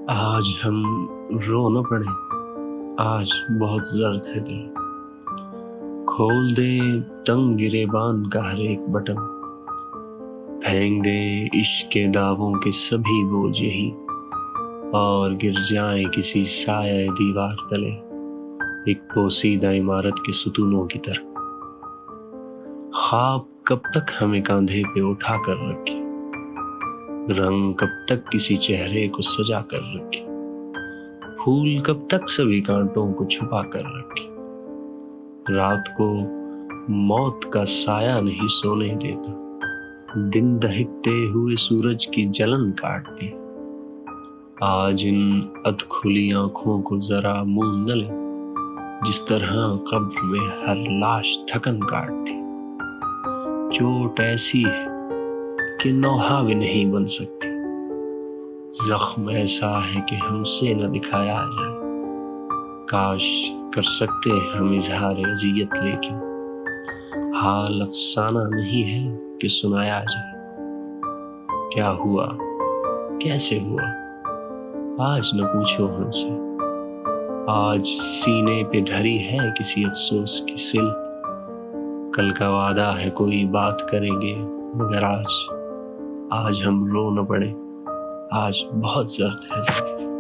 آج ہم رو نہ پڑے، آج بہت زرد ہے دل۔ کھول دیں تنگ گریبان کا ہر ایک بٹن، پھینک دیں عشق کے دعووں کے سبھی بوجھ یہی، اور گر جائیں کسی سایہ دیوار تلے، ایک پوسیدہ عمارت کے ستونوں کی طرح۔ خواب کب تک ہمیں کاندھے پہ اٹھا کر رکھے، رنگ کب تک کسی چہرے کو سجا کر رکھے، پھول کب تک سبھی کانٹوں کو چھپا کر رکھے۔ رات کو موت کا سایہ نہیں سونے دیتا، دن دہکتے ہوئے سورج کی جلن کاٹتی۔ آج ان ادھ کھلی آنکھوں کو ذرا مون نہ لے، جس طرح قبر میں ہر لاش تھکن کاٹتی۔ چوٹ ایسی ہے کہ نوحہ بھی نہیں بن سکتی، زخم ایسا ہے کہ ہم سے نہ دکھایا جائے۔ کاش کر سکتے ہم اظہار اذیت، لیکن حال افسانہ نہیں ہے کہ سنایا جائے۔ کیا ہوا، کیسے ہوا، آج نہ پوچھو ہم سے۔ آج سینے پہ دھری ہے کسی افسوس کی سل، کل کا وعدہ ہے کوئی بات کریں گے، مگر آج ہم رو نہ پڑے، آج بہت زرد ہے۔